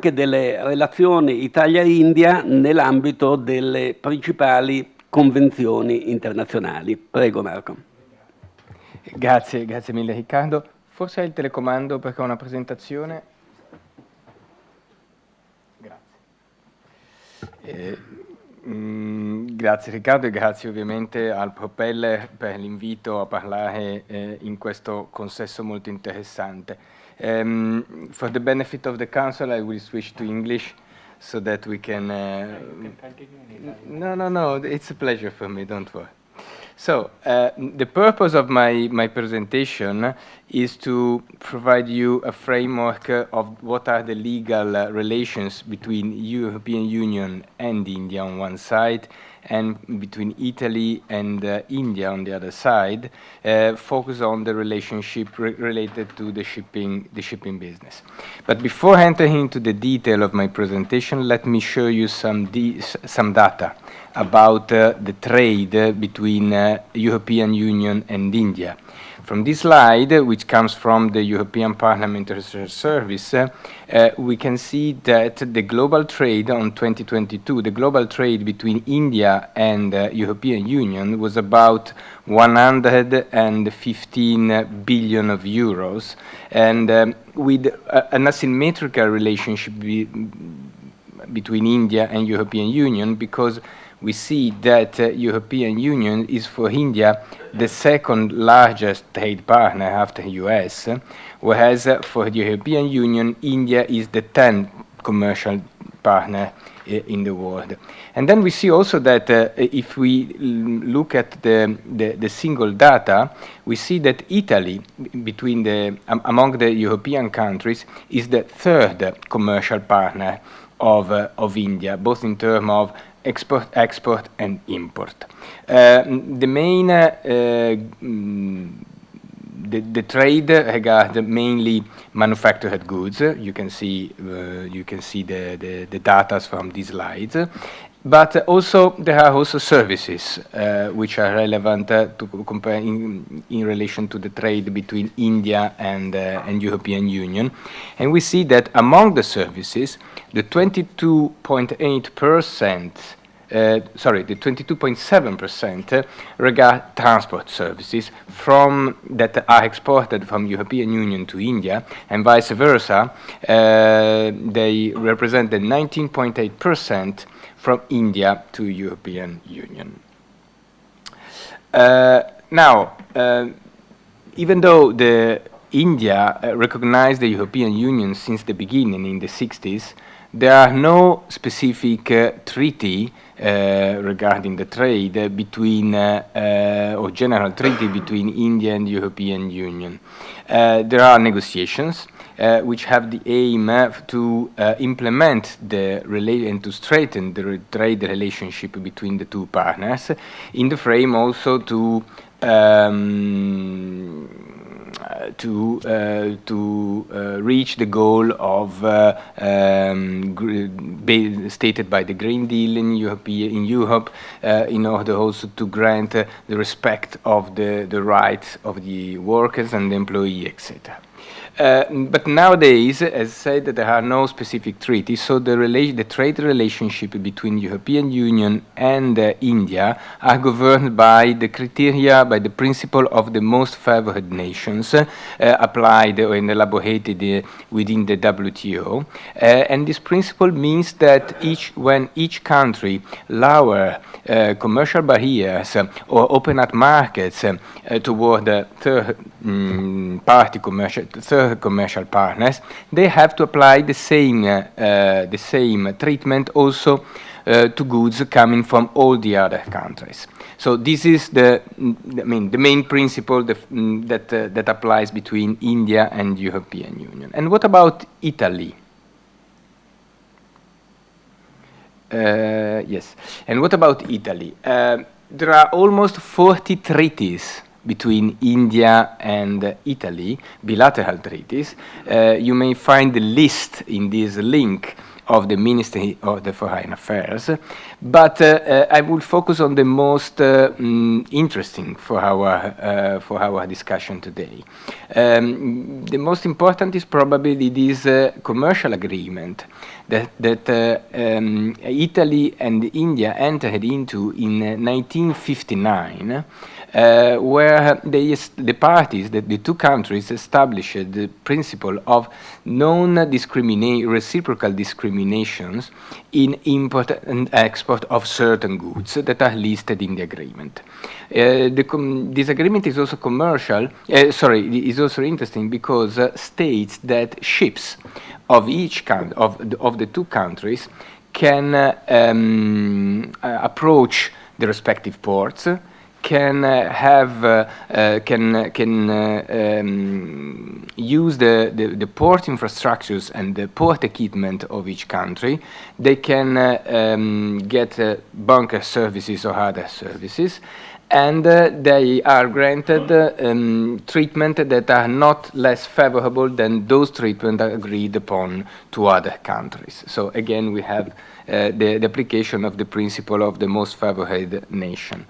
anche delle relazioni Italia-India nell'ambito delle principali convenzioni internazionali. Prego Marco. Grazie mille Riccardo. Forse hai il telecomando perché ho una presentazione. Grazie Riccardo e grazie ovviamente al Propeller per l'invito a parlare in questo consesso molto interessante. For the benefit of the Council I will switch to English so that we can... you can continue in Italian. No, it's a pleasure for me, don't worry. So, the purpose of my presentation is to provide you a framework of what are the legal relations between European Union and India on one side, and between Italy and India on the other side, focus on the relationship related to the shipping business. But before entering into the detail of my presentation, let me show you some data about the trade between European Union and India. From this slide, which comes from the European Parliament Research Service, we can see that the global trade on 2022, the global trade between India and European Union was about 115 billion of euros, and with an asymmetrical relationship between India and European Union, because we see that European Union is for India the second largest trade partner after US, whereas for the European Union, India is the 10th commercial partner in the world. And then we see also that if we look at the single data, we see that Italy, among the European countries, is the third commercial partner of India, both in terms of export and import. The main the trade regards mainly manufactured goods. You can see the data from these slides. But also there are also services which are relevant to compare in relation to the trade between India and European Union, and we see that among the services, the 22.7% regard transport services that are exported from European Union to India, and vice versa. They represent the 19.8% from India to European Union. Now, even though India recognized the European Union since the beginning in the 60s, there are no specific treaty regarding the trade between, or general treaty between India and the European Union. There are negotiations which have the aim to implement and to strengthen the trade relationship between the two partners, in the frame also to reach the goal of stated by the Green Deal in Europe, in order also to grant the respect of the rights of the workers and the employee, etc. But nowadays, as I said, there are no specific treaties, so the trade relationship between European Union and India are governed by the criteria, by the principle of the most favored nations, applied and elaborated within the WTO. And this principle means that when each country lower commercial barriers or open up markets toward the third commercial partners, they have to apply the same treatment also to goods coming from all the other countries. So this is the main principle that applies between India and European Union. And what about Italy? Yes. And what about Italy? There are almost 40 treaties between India and Italy, bilateral treaties. You may find the list in this link of the Ministry of the Foreign Affairs, but I will focus on the most interesting for our discussion today. The most important is probably this commercial agreement that Italy and India entered into in 1959, where the parties, the two countries, established the principle of reciprocal discriminations in import and export of certain goods that are listed in the agreement. This agreement is also is also interesting because states that ships of each of the two countries can approach the respective ports, can use the port infrastructures and the port equipment of each country. They can get bunker services or other services, and they are granted treatment that are not less favorable than those treatment agreed upon to other countries. So again, we have the application of the principle of the most favored nation.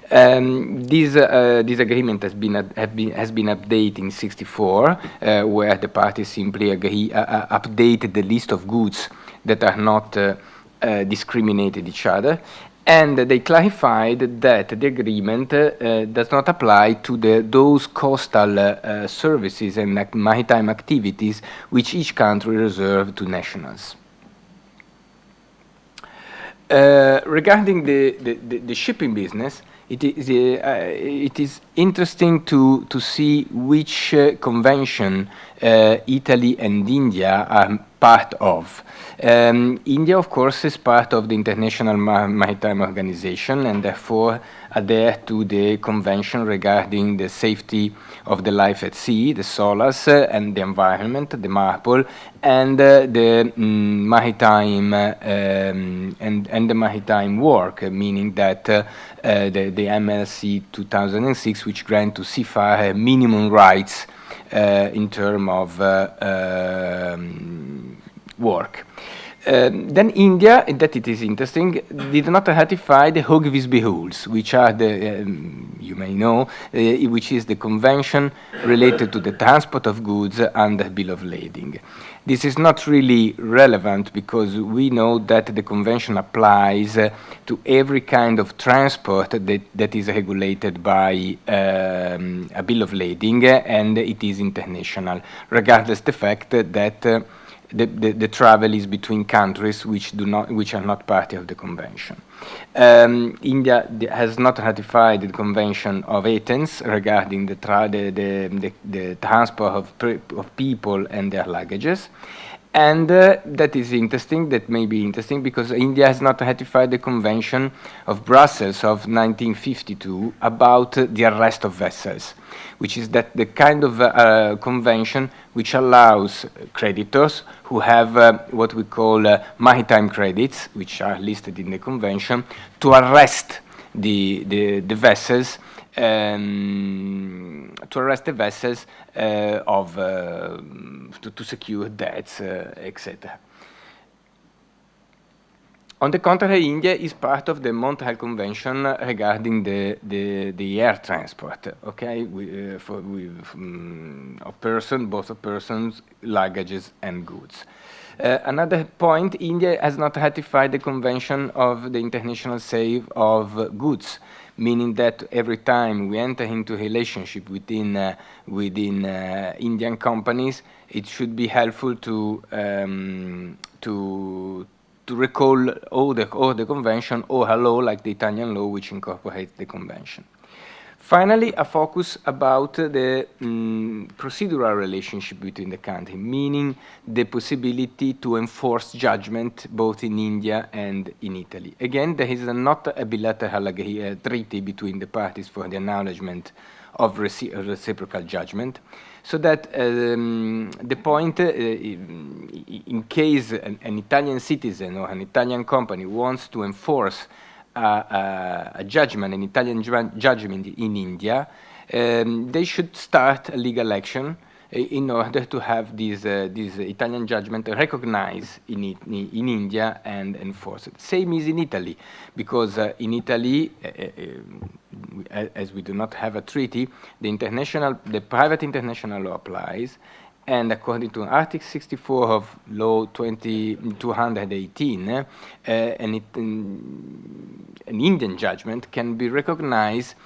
This agreement has been updated in '64, where the parties simply updated the list of goods that are not discriminated each other, and they clarified that the agreement does not apply to those coastal services and maritime activities which each country reserves to nationals. Regarding the shipping business, it is interesting to see which convention Italy and India are part of. India, of course, is part of the International Maritime Organization and therefore adhere to the convention regarding the safety of the life at sea, the SOLAS, and the environment, the MARPOL, and the maritime and the maritime work, meaning that the MLC 2006, which grant to seafarer minimum rights in terms of work. Then India, that it is interesting, did not ratify the Hague-Visby rules, which are you may know, which is the convention related to the transport of goods under bill of lading. This is not really relevant because we know that the convention applies to every kind of transport that is regulated by a bill of lading, and it is international, regardless the fact that the travel is between countries which are not party of the convention. India has not ratified the Convention of Athens regarding the transport of people and their luggages. And that is interesting, that may be interesting, because India has not ratified the Convention of Brussels of 1952 about the arrest of vessels, which is the kind of convention which allows creditors who have what we call maritime credits, which are listed in the convention, to arrest the vessels, to secure debts, etc. On the contrary, India is part of the Montreal Convention regarding the air transport, okay, both of persons, luggages, and goods. Another point, India has not ratified the Convention of the International Sale of Goods, meaning that every time we enter into a relationship within Indian companies, it should be helpful to recall all the convention or a law like the Italian law which incorporates the convention. Finally, a focus about the procedural relationship between the countries, meaning the possibility to enforce judgment both in India and in Italy. Again, there is not a bilateral treaty between the parties for the acknowledgement of reciprocal judgment, so that the point, in case an Italian citizen or an Italian company wants to enforce a judgment, an Italian judgment in India, they should start a legal action in order to have this Italian judgment recognized in India and enforced. Same is in Italy, because in Italy, as we do not have a treaty, the private international law applies, and according to Article 64 of Law 218, an Indian judgment can be recognized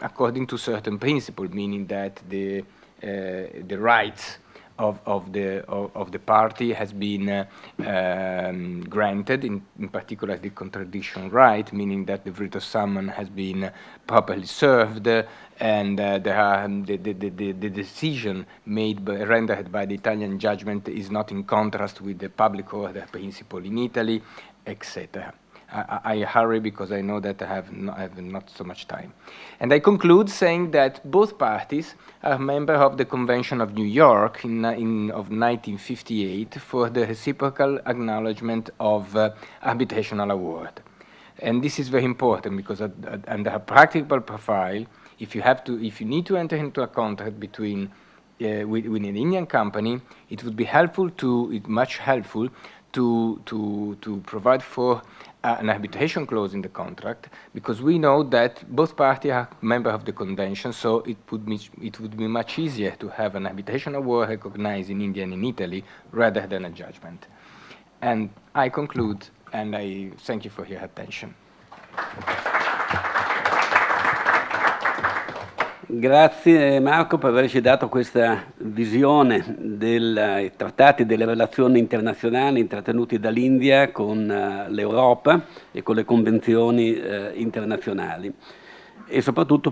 according to certain principles, meaning that the rights of the party has been granted, in particular the contradiction right, meaning that the writ of summons has been properly served, and the decision rendered by the Italian judgment is not in contrast with the public order principle in Italy, etc. I hurry because I know that I have not so much time. And I conclude saying that both parties are members of the Convention of New York of 1958 for the reciprocal acknowledgement of arbitrational award. And this is very important because under a practical profile, if you need to enter into a contract between with an Indian company, it would be much helpful to provide for an arbitration clause in the contract, because we know that both parties are members of the convention, so it would be much easier to have an arbitration award recognized in India and in Italy rather than a judgment. And I conclude, and I thank you for your attention. Grazie Marco per averci dato questa visione dei trattati, delle relazioni internazionali intrattenuti dall'India con l'Europa e con le convenzioni internazionali, e soprattutto